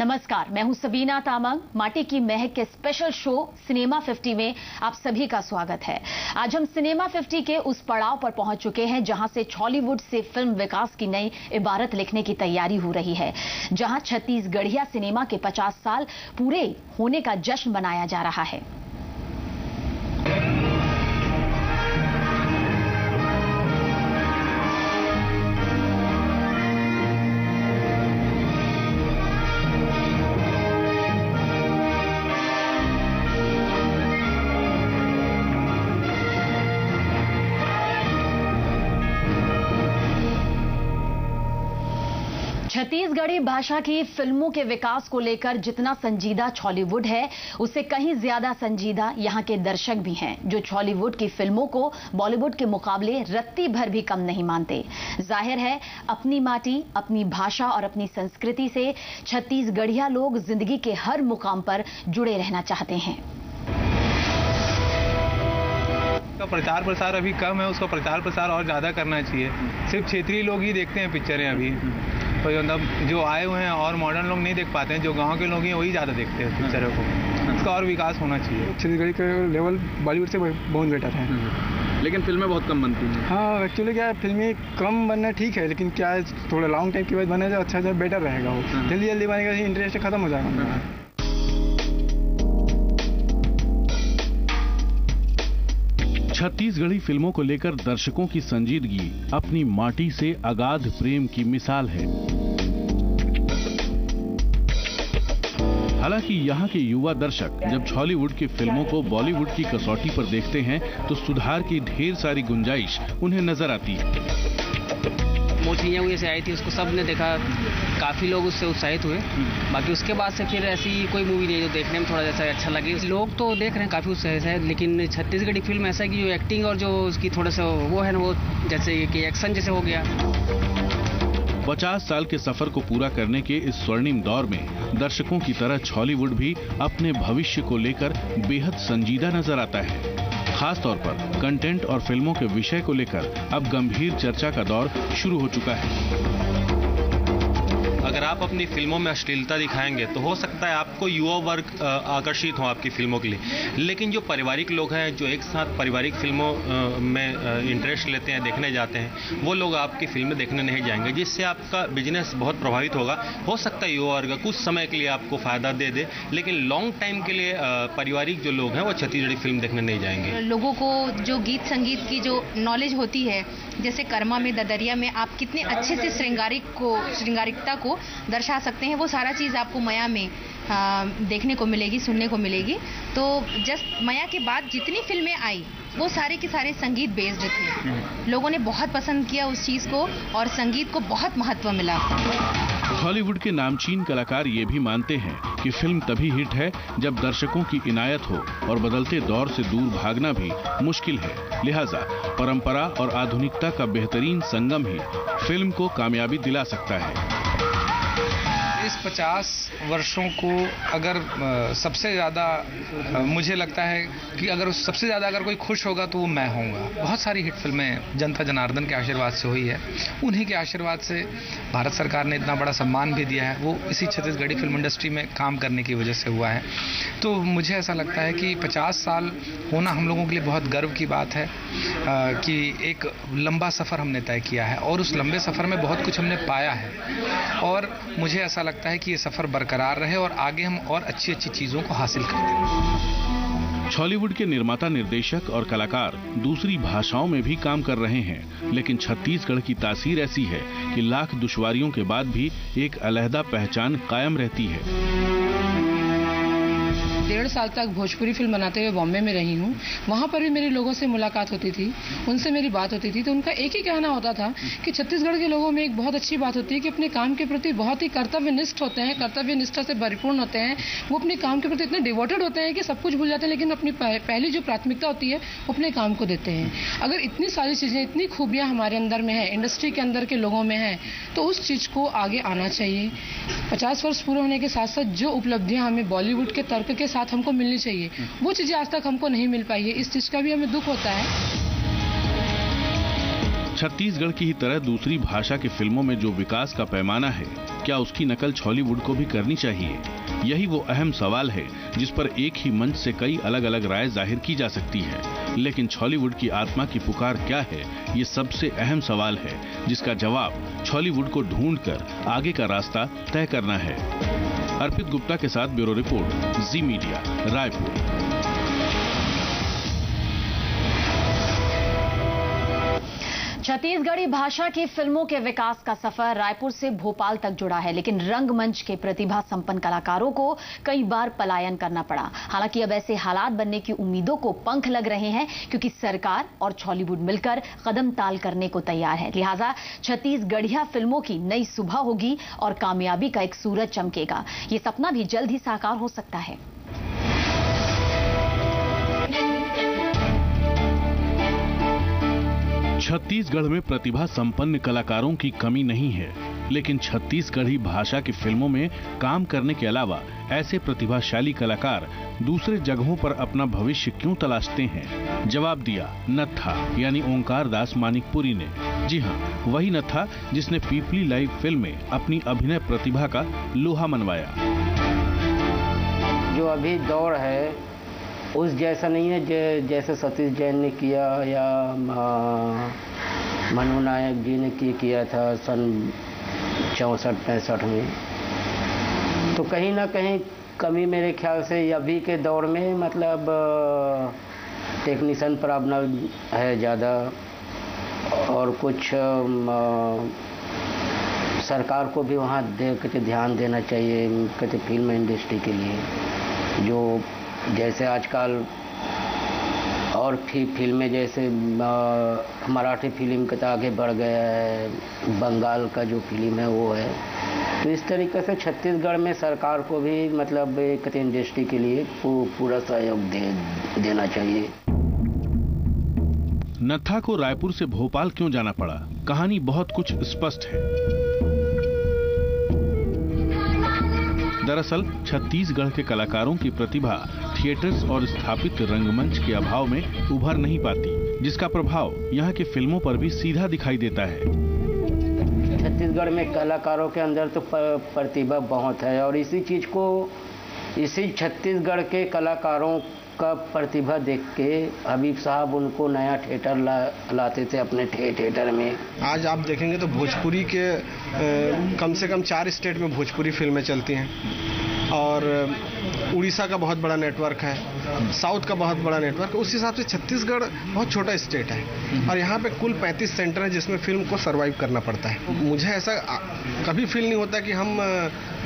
नमस्कार, मैं हूं सबीना तामंग। माटी की महक के स्पेशल शो सिनेमा 50 में आप सभी का स्वागत है। आज हम सिनेमा 50 के उस पड़ाव पर पहुंच चुके हैं जहां से हॉलीवुड से फिल्म विकास की नई इबारत लिखने की तैयारी हो रही है, जहां छत्तीसगढ़िया सिनेमा के 50 साल पूरे होने का जश्न मनाया जा रहा है। छत्तीसगढ़ी भाषा की फिल्मों के विकास को लेकर जितना संजीदा हॉलीवुड है, उससे कहीं ज्यादा संजीदा यहां के दर्शक भी हैं, जो हॉलीवुड की फिल्मों को बॉलीवुड के मुकाबले रत्ती भर भी कम नहीं मानते। जाहिर है, अपनी माटी, अपनी भाषा और अपनी संस्कृति से छत्तीसगढ़िया लोग जिंदगी के हर मुकाम पर जुड़े रहना चाहते हैं। उसका प्रचार प्रसार अभी कम है, उसका प्रचार प्रसार और ज़्यादा करना चाहिए। सिर्फ क्षेत्रीय लोग ही देखते हैं पिक्चरें अभी, तो मतलब जो आए हुए हैं और मॉडर्न लोग नहीं देख पाते हैं, जो गांव के लोग हैं वही ज़्यादा देखते हैं पिक्चरों को। इसका और विकास होना चाहिए। छत्तीसगढ़ी का लेवल बॉलीवुड से बहुत बेटर है, लेकिन फिल्में बहुत कम बनती हैं। हाँ, एक्चुअली क्या है, फिल्में कम बनना ठीक है, लेकिन क्या है, थोड़ा लॉन्ग टाइम के बाद बने तो अच्छा बेटर रहेगा। वो जल्दी जल्दी बनेगा, इंटरेस्ट खत्म हो जाएगा। छत्तीसगढ़ी फिल्मों को लेकर दर्शकों की संजीदगी अपनी माटी से अगाध प्रेम की मिसाल है। हालांकि यहाँ के युवा दर्शक जब हॉलीवुड की फिल्मों को बॉलीवुड की कसौटी पर देखते हैं तो सुधार की ढेर सारी गुंजाइश उन्हें नजर आती है। मोचनिया हुई से आई थी, उसको सब ने देखा, काफी लोग उससे उत्साहित हुए। बाकी उसके बाद से फिर ऐसी कोई मूवी नहीं जो देखने में थोड़ा जैसा अच्छा लगे। लोग तो देख रहे हैं काफी उत्साहित है, लेकिन छत्तीसगढ़ी फिल्म ऐसा है कि जो एक्टिंग और जो उसकी थोड़ा सा वो है ना, वो जैसे कि एक्शन जैसे हो गया। 50 साल के सफर को पूरा करने के इस स्वर्णिम दौर में दर्शकों की तरह हॉलीवुड भी अपने भविष्य को लेकर बेहद संजीदा नजर आता है। खास तौर पर कंटेंट और फिल्मों के विषय को लेकर अब गंभीर चर्चा का दौर शुरू हो चुका है। अगर आप अपनी फिल्मों में अश्लीलता दिखाएंगे तो हो सकता है आपको युवा वर्ग आकर्षित हो आपकी फिल्मों के लिए, लेकिन जो पारिवारिक लोग हैं, जो एक साथ पारिवारिक फिल्मों में इंटरेस्ट लेते हैं, देखने जाते हैं, वो लोग आपकी फिल्में देखने नहीं जाएंगे, जिससे आपका बिजनेस बहुत प्रभावित होगा। हो सकता है युवा वर्ग कुछ समय के लिए आपको फायदा दे दे, लेकिन लॉन्ग टाइम के लिए पारिवारिक जो लोग हैं वो छत्तीसगढ़ी फिल्म देखने नहीं जाएंगे। लोगों को जो गीत संगीत की जो नॉलेज होती है, जैसे कर्मा में, ददरिया में आप कितने अच्छे से श्रृंगारिकता को दर्शा सकते हैं, वो सारा चीज़ आपको माया में देखने को मिलेगी, सुनने को मिलेगी। तो जस्ट माया के बाद जितनी फिल्में आई वो सारे के सारे संगीत बेस्ड थे। लोगों ने बहुत पसंद किया उस चीज़ को और संगीत को बहुत महत्व मिला। हॉलीवुड के नामचीन कलाकार ये भी मानते हैं कि फिल्म तभी हिट है जब दर्शकों की इनायत हो, और बदलते दौर से दूर भागना भी मुश्किल है। लिहाजा परंपरा और आधुनिकता का बेहतरीन संगम ही फिल्म को कामयाबी दिला सकता है। इस 50 वर्षों को अगर सबसे ज़्यादा मुझे लगता है कि अगर सबसे ज़्यादा अगर कोई खुश होगा तो वो मैं होऊंगा। बहुत सारी हिट फिल्में जनता जनार्दन के आशीर्वाद से हुई है, उन्हीं के आशीर्वाद से भारत सरकार ने इतना बड़ा सम्मान भी दिया है, वो इसी छत्तीसगढ़ी फिल्म इंडस्ट्री में काम करने की वजह से हुआ है। तो मुझे ऐसा लगता है कि 50 साल होना हम लोगों के लिए बहुत गर्व की बात है कि एक लंबा सफ़र हमने तय किया है और उस लंबे सफ़र में बहुत कुछ हमने पाया है, और मुझे ऐसा लगता है कि ये सफ़र बरकरार रहे और आगे हम और अच्छी अच्छी चीज़ों को हासिल करें। हॉलीवुड के निर्माता, निर्देशक और कलाकार दूसरी भाषाओं में भी काम कर रहे हैं, लेकिन छत्तीसगढ़ की तासीर ऐसी है कि लाख दुश्वारियों के बाद भी एक अलहदा पहचान कायम रहती है। 1.5 साल तक भोजपुरी फिल्म बनाते हुए बॉम्बे में रही हूँ। वहाँ पर भी मेरे लोगों से मुलाकात होती थी, उनसे मेरी बात होती थी, तो उनका एक ही कहना होता था कि छत्तीसगढ़ के लोगों में एक बहुत अच्छी बात होती है कि अपने काम के प्रति बहुत ही कर्तव्यनिष्ठ होते हैं, कर्तव्य निष्ठा से परिपूर्ण होते हैं। वो अपने काम के प्रति इतने डिवोटेड होते हैं कि सब कुछ भूल जाते हैं, लेकिन अपनी पहली जो प्राथमिकता होती है वो अपने काम को देते हैं। अगर इतनी सारी चीज़ें, इतनी खूबियाँ हमारे अंदर में है, इंडस्ट्री के अंदर के लोगों में है, तो उस चीज़ को आगे आना चाहिए। 50 वर्ष पूरे होने के साथ साथ जो उपलब्धियाँ हमें बॉलीवुड के तर्क के साथ हमको मिलनी चाहिए, वो चीजें आज तक हमको नहीं मिल पाई है। इस चीज का भी हमें दुख होता है। छत्तीसगढ़ की ही तरह दूसरी भाषा की फिल्मों में जो विकास का पैमाना है, क्या उसकी नकल छॉलीवुड को भी करनी चाहिए? यही वो अहम सवाल है जिस पर एक ही मंच से कई अलग अलग राय जाहिर की जा सकती है। लेकिन छॉलीवुड की आत्मा की पुकार क्या है, ये सबसे अहम सवाल है जिसका जवाब छॉलीवुड को ढूंढकर आगे का रास्ता तय करना है। अर्पित गुप्ता के साथ ब्यूरो रिपोर्ट, जी मीडिया, रायपुर। छत्तीसगढ़ी भाषा की फिल्मों के विकास का सफर रायपुर से भोपाल तक जुड़ा है, लेकिन रंगमंच के प्रतिभा संपन्न कलाकारों को कई बार पलायन करना पड़ा। हालांकि अब ऐसे हालात बनने की उम्मीदों को पंख लग रहे हैं, क्योंकि सरकार और छॉलीवुड मिलकर कदम ताल करने को तैयार है। लिहाजा छत्तीसगढ़िया फिल्मों की नई सुबह होगी और कामयाबी का एक सूरज चमकेगा। ये सपना भी जल्द ही साकार हो सकता है। छत्तीसगढ़ में प्रतिभा संपन्न कलाकारों की कमी नहीं है, लेकिन छत्तीसगढ़ी भाषा की फिल्मों में काम करने के अलावा ऐसे प्रतिभाशाली कलाकार दूसरे जगहों पर अपना भविष्य क्यों तलाशते हैं? जवाब दिया नत्था यानी ओंकार दास मानिकपुरी ने। जी हां, वही नत्था जिसने पीपली लाइव फिल्म में अपनी अभिनय प्रतिभा का लोहा मनवाया। जो अभी दौर है उस जैसा नहीं है जैसे सतीश जैन ने किया या मनु नायक जी ने किया था सन 64-65 में। तो कहीं ना कहीं कमी मेरे ख्याल से अभी के दौर में मतलब टेक्नीशियन प्रॉब्लम है ज़्यादा, और कुछ सरकार को भी वहाँ ध्यान देना चाहिए कहते फिल्म इंडस्ट्री के लिए। जो जैसे आजकल और फिल्में जैसे मराठी फिल्म का आगे बढ़ गया है, बंगाल का जो फिल्म है वो है, तो इस तरीके से छत्तीसगढ़ में सरकार को भी मतलब एक इंडस्ट्री के लिए पूरा सहयोग देना चाहिए। नत्था को रायपुर से भोपाल क्यों जाना पड़ा? कहानी बहुत कुछ स्पष्ट है। दरअसल छत्तीसगढ़ के कलाकारों की प्रतिभा थिएटर्स और स्थापित रंगमंच के अभाव में उभर नहीं पाती, जिसका प्रभाव यहाँ की फिल्मों पर भी सीधा दिखाई देता है। छत्तीसगढ़ में कलाकारों के अंदर तो प्रतिभा बहुत है, और इसी छत्तीसगढ़ के कलाकारों का प्रतिभा देख के हबीब साहब उनको नया थिएटर लाते थे अपने थिएटर में। आज आप देखेंगे तो भोजपुरी के कम से कम 4 स्टेट में भोजपुरी फिल्में चलती हैं, और उड़ीसा का बहुत बड़ा नेटवर्क है, साउथ का बहुत बड़ा नेटवर्क है। उस हिसाब से छत्तीसगढ़ बहुत छोटा स्टेट है, और यहाँ पे कुल 35 सेंटर है जिसमें फिल्म को सरवाइव करना पड़ता है। मुझे ऐसा कभी फील नहीं होता कि हम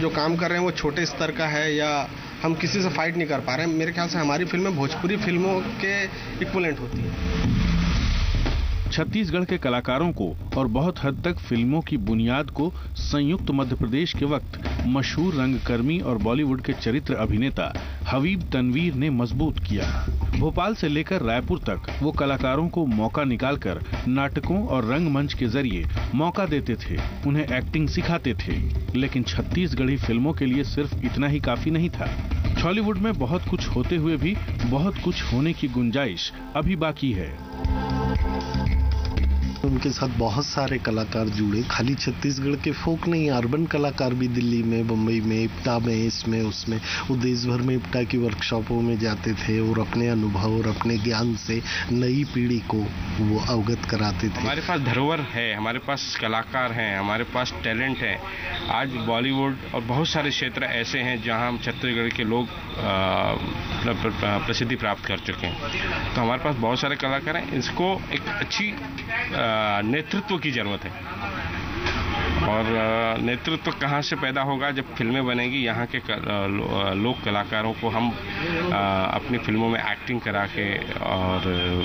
जो काम कर रहे हैं वो छोटे स्तर का है या हम किसी से फाइट नहीं कर पा रहे हैं। मेरे ख्याल से हमारी फिल्में भोजपुरी फिल्मों के इक्विवेलेंट होती हैं। छत्तीसगढ़ के कलाकारों को और बहुत हद तक फिल्मों की बुनियाद को संयुक्त मध्य प्रदेश के वक्त मशहूर रंगकर्मी और बॉलीवुड के चरित्र अभिनेता हबीब तनवीर ने मजबूत किया। भोपाल से लेकर रायपुर तक वो कलाकारों को मौका निकालकर नाटकों और रंगमंच के जरिए मौका देते थे, उन्हें एक्टिंग सिखाते थे। लेकिन छत्तीसगढ़ी फिल्मों के लिए सिर्फ इतना ही काफी नहीं था। हॉलीवुड में बहुत कुछ होते हुए भी बहुत कुछ होने की गुंजाइश अभी बाकी है। उनके साथ बहुत सारे कलाकार जुड़े, खाली छत्तीसगढ़ के फोक नहीं, अर्बन कलाकार भी दिल्ली में, बम्बई में, इप्टा में, इसमें उसमें, वो देश भर में इप्टा की वर्कशॉपों में जाते थे और अपने अनुभव और अपने ज्ञान से नई पीढ़ी को वो अवगत कराते थे। हमारे पास धरोहर है, हमारे पास कलाकार हैं, हमारे पास टैलेंट है। आज बॉलीवुड और बहुत सारे क्षेत्र ऐसे हैं जहाँ छत्तीसगढ़ के लोग प्रसिद्धि प्राप्त कर चुके हैं। तो हमारे पास बहुत सारे कलाकार हैं, इसको एक अच्छी नेतृत्व की जरूरत है। और नेतृत्व कहाँ से पैदा होगा? जब फिल्में बनेगी, यहाँ के लोक कलाकारों को हम अपनी फिल्मों में एक्टिंग करा के, और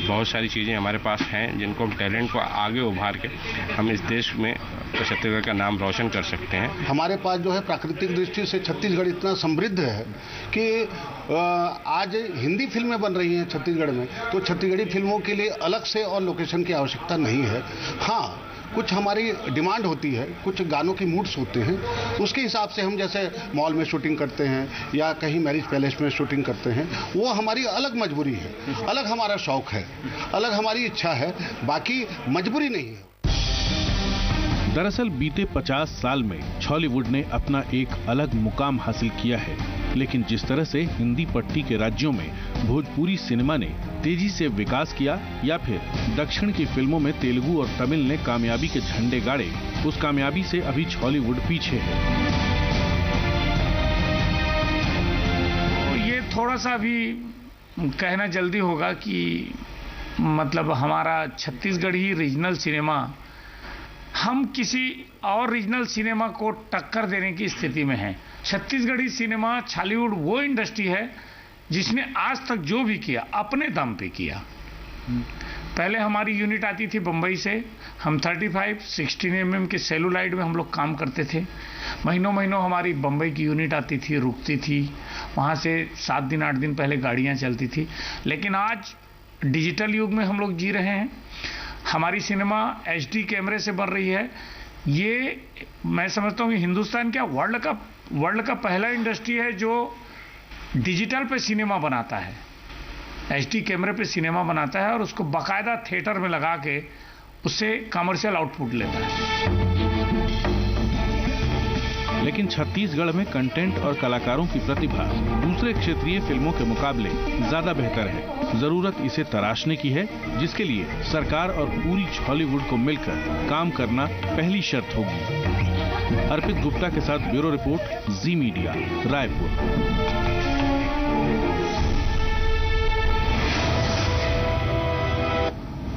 बहुत सारी चीज़ें हमारे पास हैं जिनको हम टैलेंट को आगे उभार के हम इस देश में छत्तीसगढ़ का नाम रोशन कर सकते हैं। हमारे पास जो है प्राकृतिक दृष्टि से छत्तीसगढ़ इतना समृद्ध है कि आज हिंदी फिल्में बन रही हैं छत्तीसगढ़ में, तो छत्तीसगढ़ी फिल्मों के लिए अलग से और लोकेशन की आवश्यकता नहीं है। हाँ, कुछ हमारी डिमांड होती है, कुछ गानों की मूड्स होते हैं, उसके हिसाब से हम जैसे मॉल में शूटिंग करते हैं या कहीं मैरिज पैलेस में शूटिंग करते हैं, वो हमारी अलग मजबूरी है, अलग हमारा शौक है, अलग हमारी इच्छा है, बाकी मजबूरी नहीं है। दरअसल बीते 50 साल में छॉलीवुड ने अपना एक अलग मुकाम हासिल किया है, लेकिन जिस तरह से हिंदी पट्टी के राज्यों में भोजपुरी सिनेमा ने तेजी से विकास किया या फिर दक्षिण की फिल्मों में तेलुगु और तमिल ने कामयाबी के झंडे गाड़े, उस कामयाबी से अभी छॉलीवुड पीछे है। ये थोड़ा सा अभी कहना जल्दी होगा कि मतलब हमारा छत्तीसगढ़ी रीजनल सिनेमा हम किसी और रीजनल सिनेमा को टक्कर देने की स्थिति में है। छत्तीसगढ़ी सिनेमा छॉलीवुड वो इंडस्ट्री है जिसने आज तक जो भी किया अपने दम पे किया। पहले हमारी यूनिट आती थी बम्बई से, हम 35-16 mm के सेलुलाइड में हम लोग काम करते थे। महीनों महीनों हमारी बम्बई की यूनिट आती थी, रुकती थी, वहाँ से 7 दिन 8 दिन पहले गाड़ियाँ चलती थी। लेकिन आज डिजिटल युग में हम लोग जी रहे हैं। हमारी सिनेमा HD कैमरे से बन रही है। ये मैं समझता हूँ कि हिंदुस्तान क्या वर्ल्ड का पहला इंडस्ट्री है जो डिजिटल पे सिनेमा बनाता है, HD कैमरे पे सिनेमा बनाता है और उसको बाकायदा थिएटर में लगा के उससे कमर्शियल आउटपुट लेता है। लेकिन छत्तीसगढ़ में कंटेंट और कलाकारों की प्रतिभा दूसरे क्षेत्रीय फिल्मों के मुकाबले ज्यादा बेहतर है। जरूरत इसे तराशने की है, जिसके लिए सरकार और पूरी छॉलीवुड को मिलकर काम करना पहली शर्त होगी। अर्पित गुप्ता के साथ ब्यूरो रिपोर्ट, जी मीडिया, रायपुर।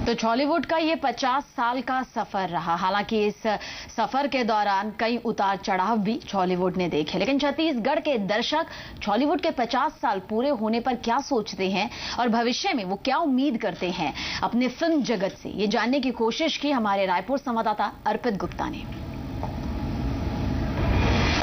तो छॉलीवुड का ये 50 साल का सफर रहा। हालांकि इस सफर के दौरान कई उतार चढ़ाव भी छॉलीवुड ने देखे, लेकिन छत्तीसगढ़ के दर्शक छॉलीवुड के 50 साल पूरे होने पर क्या सोचते हैं और भविष्य में वो क्या उम्मीद करते हैं अपने फिल्म जगत से, ये जानने की कोशिश की हमारे रायपुर संवाददाता अर्पित गुप्ता ने।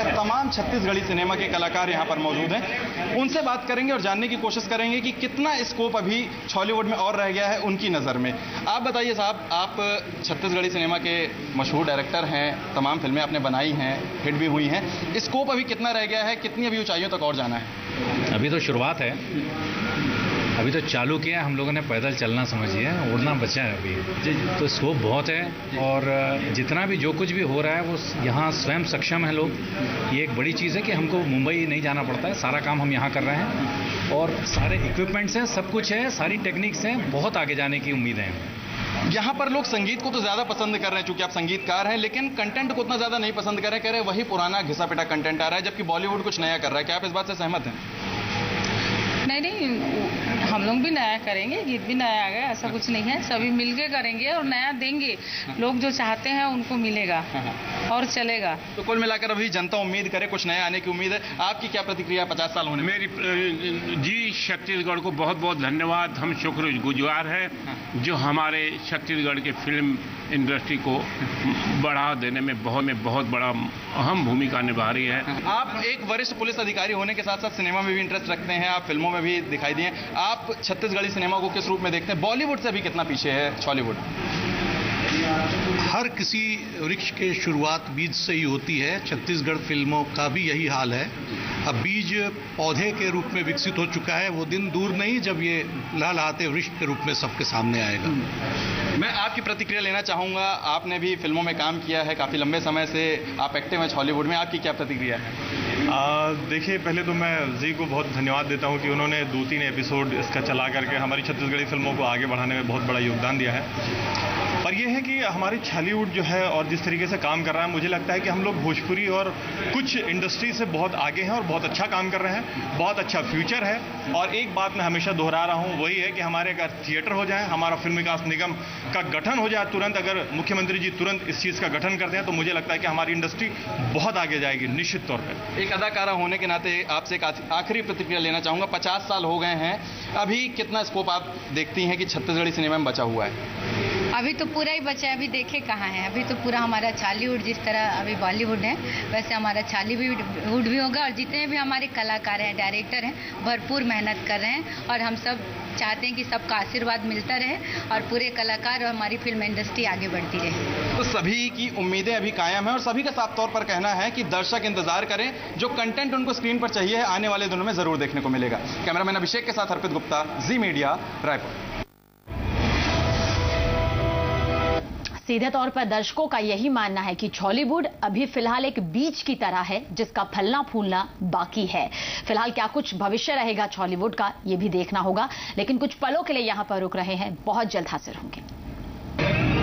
तमाम छत्तीसगढ़ी सिनेमा के कलाकार यहाँ पर मौजूद हैं, उनसे बात करेंगे और जानने की कोशिश करेंगे कि कितना स्कोप अभी छॉलीवुड में और रह गया है उनकी नज़र में। आप बताइए साहब, आप छत्तीसगढ़ी सिनेमा के मशहूर डायरेक्टर हैं, तमाम फिल्में आपने बनाई हैं, हिट भी हुई हैं, स्कोप अभी कितना रह गया है, कितनी अभी ऊंचाइयों तक और जाना है? अभी तो शुरुआत है, अभी तो चालू किया हम लोगों ने, पैदल चलना समझिए, उड़ना बचा है अभी। तो स्कोप बहुत है और जितना भी जो कुछ भी हो रहा है वो यहाँ स्वयं सक्षम है लोग। ये एक बड़ी चीज़ है कि हमको मुंबई नहीं जाना पड़ता है, सारा काम हम यहाँ कर रहे हैं और सारे इक्विपमेंट्स हैं, सब कुछ है, सारी टेक्निक्स हैं, बहुत आगे जाने की उम्मीद है। यहाँ पर लोग संगीत को तो ज्यादा पसंद कर रहे हैं, चूंकि आप संगीतकार हैं, लेकिन कंटेंट को उतना ज्यादा नहीं पसंद कर रहे, कह रहे वही पुराना घिसा पिटा कंटेंट आ रहा है, जबकि बॉलीवुड कुछ नया कर रहा है। क्या आप इस बात से सहमत हैं? नहीं, हम लोग भी नया करेंगे, गीत भी नया आ गया, ऐसा कुछ नहीं है, सभी मिलके करेंगे और नया देंगे। लोग जो चाहते हैं उनको मिलेगा और चलेगा। तो कुल मिलाकर अभी जनता उम्मीद करे, कुछ नया आने की उम्मीद है। आपकी क्या प्रतिक्रिया 50 साल होने? मेरी जी छत्तीसगढ़ को बहुत बहुत धन्यवाद। हम शुक्रगुजार हैं जो हमारे छत्तीसगढ़ के फिल्म इंडस्ट्री को बढ़ा देने में बहुत बड़ा अहम भूमिका निभा रही है। आप एक वरिष्ठ पुलिस अधिकारी होने के साथ साथ सिनेमा में भी इंटरेस्ट रखते हैं, आप फिल्मों में भी दिखाई दिए। आप छत्तीसगढ़ी सिनेमा को किस रूप में देखते हैं? बॉलीवुड से अभी कितना पीछे है छॉलीवुड? हर किसी वृक्ष के शुरुआत बीज से ही होती है। छत्तीसगढ़ फिल्मों का भी यही हाल है। अब बीज पौधे के रूप में विकसित हो चुका है, वो दिन दूर नहीं जब ये लहलहाते वृक्ष के रूप में सबके सामने आएगा। मैं आपकी प्रतिक्रिया लेना चाहूँगा। आपने भी फिल्मों में काम किया है, काफ़ी लंबे समय से आप एक्टिव हैं हॉलीवुड में, आपकी क्या प्रतिक्रिया है? देखिए, पहले तो मैं जी को बहुत धन्यवाद देता हूँ कि उन्होंने 2-3 एपिसोड इसका चला करके हमारी छत्तीसगढ़ी फिल्मों को आगे बढ़ाने में बहुत बड़ा योगदान दिया है। पर यह है कि हमारी छॉलीवुड जो है और जिस तरीके से काम कर रहा है, मुझे लगता है कि हम लोग भोजपुरी और कुछ इंडस्ट्री से बहुत आगे हैं और बहुत अच्छा काम कर रहे हैं, बहुत अच्छा फ्यूचर है। और एक बात मैं हमेशा दोहरा रहा हूँ, वही है कि हमारे अगर थिएटर हो जाए, हमारा फिल्म विकास निगम का गठन हो जाए तुरंत, अगर मुख्यमंत्री जी तुरंत इस चीज़ का गठन करते हैं, तो मुझे लगता है कि हमारी इंडस्ट्री बहुत आगे जाएगी निश्चित तौर पर। एक अदाकारा होने के नाते आपसे एक आखिरी प्रतिक्रिया लेना चाहूँगा। 50 साल हो गए हैं, अभी कितना स्कोप आप देखती हैं कि छत्तीसगढ़ी सिनेमा में बचा हुआ है? अभी तो पूरा ही बचा है, अभी देखे कहाँ है। अभी तो पूरा हमारा छॉलीवुड जिस तरह अभी बॉलीवुड है, वैसे हमारा छॉलीवुड भी होगा। और जितने भी हमारे कलाकार हैं, डायरेक्टर हैं, भरपूर मेहनत कर रहे हैं और हम सब चाहते हैं कि सबका आशीर्वाद मिलता रहे और पूरे कलाकार और हमारी फिल्म इंडस्ट्री आगे बढ़ती रहे। तो सभी की उम्मीदें अभी कायम हैं और सभी का साफ तौर पर कहना है कि दर्शक इंतजार करें, जो कंटेंट उनको स्क्रीन पर चाहिए आने वाले दिनों में जरूर देखने को मिलेगा। कैमरामैन अभिषेक के साथ अर्पित गुप्ता, जी मीडिया, रायपुर। सीधे तौर पर दर्शकों का यही मानना है कि छॉलीवुड अभी फिलहाल एक बीज की तरह है जिसका फलना फूलना बाकी है। फिलहाल क्या कुछ भविष्य रहेगा छॉलीवुड का, ये भी देखना होगा, लेकिन कुछ पलों के लिए यहां पर रुक रहे हैं, बहुत जल्द हाजिर होंगे।